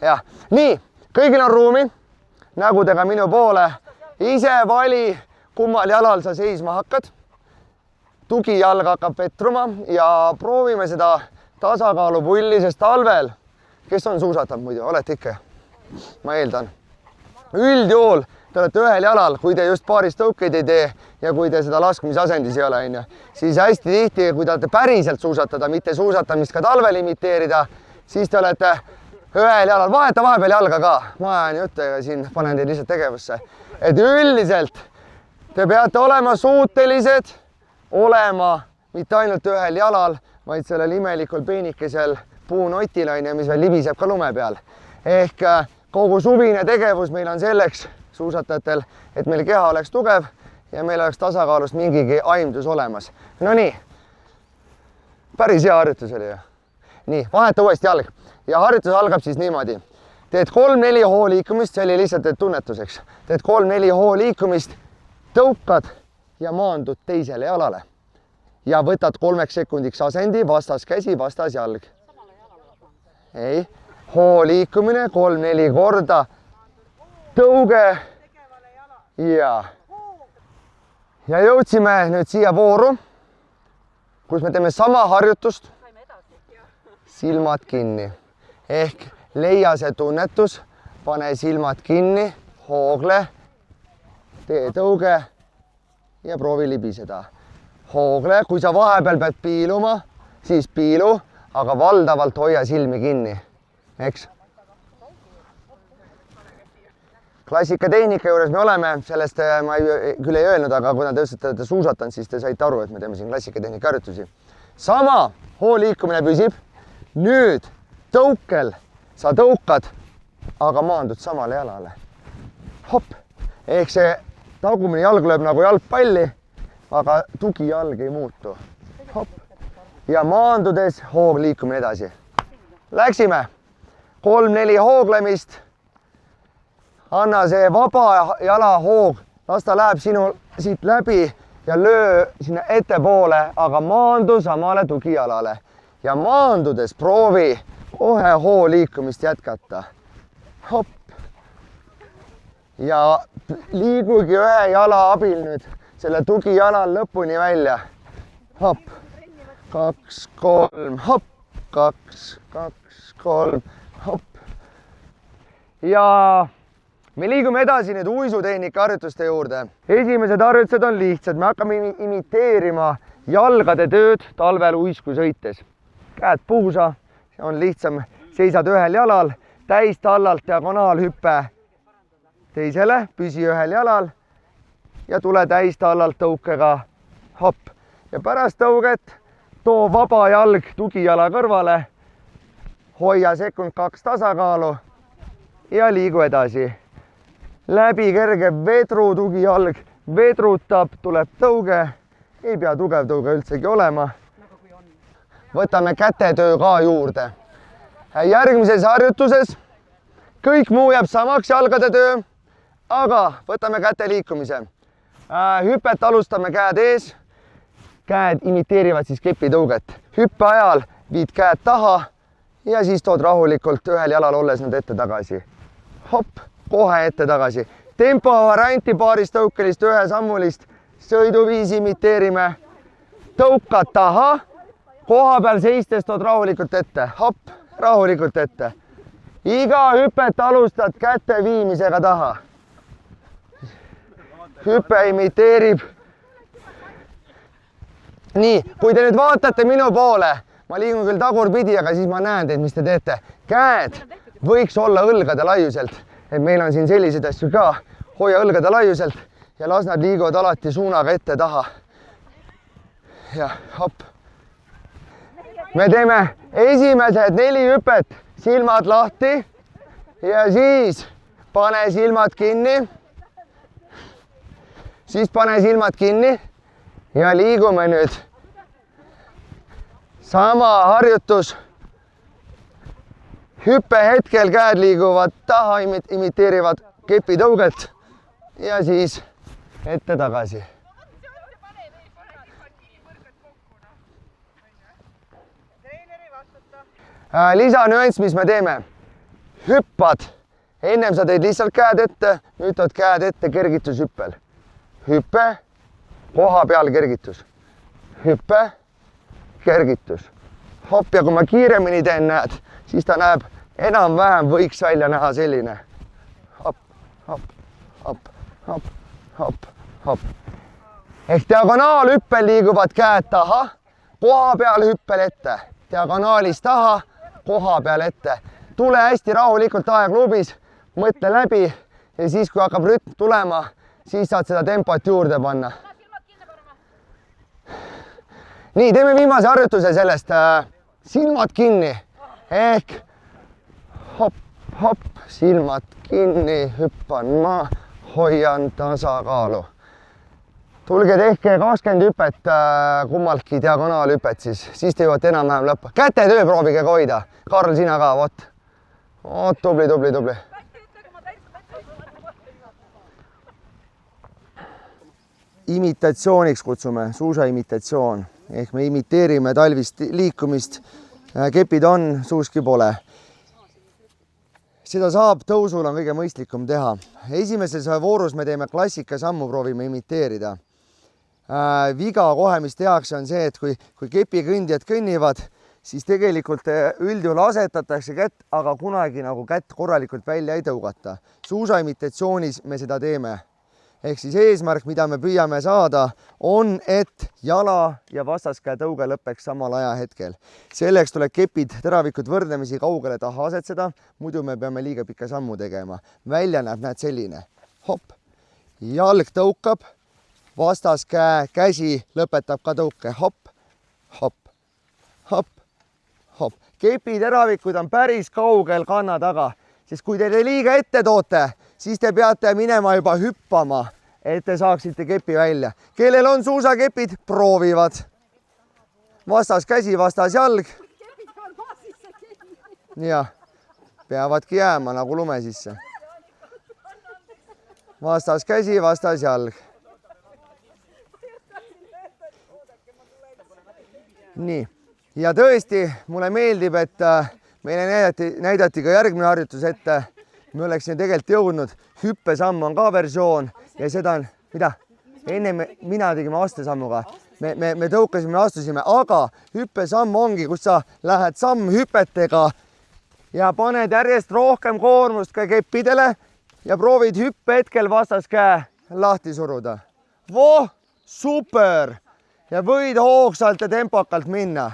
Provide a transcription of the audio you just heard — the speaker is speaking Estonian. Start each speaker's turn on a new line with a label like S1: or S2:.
S1: jah, nii, kõigil on ruumi, nägudega minu poole. Ise vali, kummal jalal sa seisma hakkad. Tugijalg hakkab vetruma ja proovime seda tasakaalupulli, sest talvel, kes on suusatanud muidu, olete ikka? Ma eeldan. Üldjuhul te olete ühel jalal, kui te just paaris tõukeid ei tee ja kui te seda laskmisasendis ei ole, siis hästi tihti, kui te olete päriselt suusatada, mitte suusatamist ka talvel imiteerida, siis te olete ühel jalal, vaheta vahepeal jalga ka. Ma ajan juttu ja siin panen teid lihtsalt tegevusse. Et üldiselt te peate olema suutelised olema mitte ainult ühel jalal, vaid sellel imelikul peenikesel puunotil, mis veel libiseb ka lume peal. Ehk kogu suvine tegevus meil on selleks suusatajatel, et meil keha oleks tugev ja meil oleks tasakaalust mingigi aimdus olemas. No nii, päris hea harjutus oli ju. Nii, vaheta uuesti jalg ja harjutus algab siis niimoodi. Teed 3-4 hoo liikumist, see oli lihtsalt tunnetuseks. Teed 3-4 hoo liikumist, tõukad ja maandud teisele jalale. Ja võtad 3 sekundiks asendi, vastas käsi, vastas jalg. Ei, hoo liikumine 3-4 korda, tõuge ja jõudsime nüüd siia vooru, kus me teeme sama harjutust, silmad kinni. Ehk leia see tunnetus, pane silmad kinni, hoogle, tee tõuge ja proovi libiseda. Hoogle, kui sa vahepeal pead piiluma, siis piilu, aga valdavalt hoia silmi kinni. Eks? Klassikatehnika juures me oleme, sellest ma küll ei öelnud, aga kuna te olete suusatanud, siis te saite aru, et me teeme siin klassikatehnika harjutusi. Sama hoo liikumine püsib. Nüüd tõukel sa tõukad, aga maandud samale jalale. Hopp! Ehk see tagumine jalg lööb nagu jalgpalli, aga tugijalg ei muutu. Hopp! Ja maandudes hoog liikumine edasi. Läksime 3-4 hooglemist. Anna see vaba jala hoog, las ta läheb sinu siit läbi ja löö sinna ettepoole, aga maandu samale tugijalale. Ja maandudes proovi kohe hoo liikumist jätkata. Hopp! Ja liigugi ühe jala abil nüüd selle tugijalal lõpuni välja. Hopp! 2, 3, hopp! 2, 2, 3, hopp! Ja me liigume edasi nüüd uisutehnika harjutuste juurde. Esimesed harjutused on lihtsad. Me hakkame imiteerima jalgade tööd talvel uisku sõites. Käed puusa, on lihtsam. Seisad ühel jalal, täistallalt diagonaalhüppe teisele, püsi ühel jalal ja tule täistallalt tõukega hopp. Ja pärast tõuget too vaba jalg tugijala kõrvale, hoia 1-2 sekundit tasakaalu ja liigu edasi. Läbi kerge vedru tugijalg, vedrutab, tuleb tõuge, ei pea tugev tõuge üldsegi olema. Võtame kätetöö ka juurde. Järgmises harjutuses kõik muu jääb samaks, jalgade töö, aga võtame käte liikumise. Hüpet alustame käed ees, käed imiteerivad siis kepitõuget. Hüppe ajal viid käed taha ja siis tood rahulikult ühel jalal olles nad ette tagasi. Hopp, kohe ette tagasi. Tempo varianti paaris tõukelist, ühe sammulist sõiduviisi imiteerime. Tõukad taha, koha peal seistes tood rahulikult ette. Hopp, rahulikult ette. Iga hüpet alustad käte viimisega taha. Hüpe imiteerib. Nii, kui te nüüd vaatate minu poole, ma liigun küll tagurpidi, aga siis ma näen teid, mis te teete. Käed võiks olla õlgade laiuselt, et meil on siin selliseid asju ka. Hoia õlgade laiuselt ja las nad liiguvad alati suunaga ette taha. Ja hopp. Me teeme esimesed 4 hüpet, silmad lahti ja siis pane silmad kinni. Siis pane silmad kinni ja liigume nüüd. Sama harjutus. Hüppe hetkel käed liiguvad taha, imiteerivad kepitõuget ja siis ette tagasi. Lisanüanss, mis me teeme. hüppad. Ennem sa teed lihtsalt käed ette, nüüd tood käed ette kergitushüppel. Hüppe, koha peal kergitus. Hüppe, kergitus. Hopp, ja kui ma kiiremini teen, näed, siis ta näeb enam-vähem võiks välja näha selline. Hopp, hopp, hopp, hopp, hopp, hopp. Ehk diagonaalhüppel liiguvad käed taha, koha peal hüppel ette. Diagonaalis taha, koha peal ette. Tule hästi rahulikult aegluubis, mõtle läbi ja siis, kui hakkab rütm tulema, siis saad seda tempot juurde panna. Nii, teeme viimase harjutuse sellest. Silmad kinni. Ehk hopp, hopp, silmad kinni, hüppan ma, hoian tasakaalu. Tulge tehke 20 hüpet, kummaltki diagonaalhüpet, siis te jõuate enam-vähem lõppu. Kätetöö proovige hoida. Karl, sina ka, vot. Oot, tubli, tubli, tubli. Imitatsiooniks kutsume, suusa imitatsioon. Ehk me imiteerime talvist liikumist. Kepid on, suuski pole. Seda saab, tõusul on kõige mõistlikum teha. Esimeses voorus me teeme klassika sammu, proovime imiteerida. Viga kohe, mis tehakse, on see, et kui kepikõndjad kõnnivad, siis tegelikult üldjuhul asetatakse kätt, aga kunagi nagu kätt korralikult välja ei tõugata. Suusa imitatsioonis me seda teeme. Ehk siis eesmärk, mida me püüame saada, on, et jala ja vastaskäe tõuge lõpeks samal ajahetkel. Selleks tuleb kepid, teravikud võrdlemisi kaugele taha asetseda, muidu me peame liiga pika sammu tegema. Välja näeb, näed selline. Hopp, jalg tõukab, vastaskäe, käsi lõpetab ka tõuke. Hopp, hopp, hopp, hopp. Kepi teravikud on päris kaugel kanna taga, sest kui te liiga ette toote, siis te peate minema juba hüppama, et te saaksite kepi välja. Kellel on suusakepid, proovivad. Vastas käsi, vastas jalg. Ja, peavadki jääma nagu lume sisse. Vastas käsi, vastas jalg. Nii, ja tõesti, mulle meeldib, et meile näidati ka järgmine harjutus, et me oleksime tegelikult jõudnud. Hüppesamm on ka versioon ja seda on, mida? Enne mina tegime astesammuga. Me tõukasime ja astusime, aga hüppesamm ongi, kus sa lähed sammhüpetega ja paned järjest rohkem koormust ka keppidele ja proovid hüppe hetkel vastaskäe lahti suruda. Voh, super! Ja võid hoogsalt ja tempokalt minna.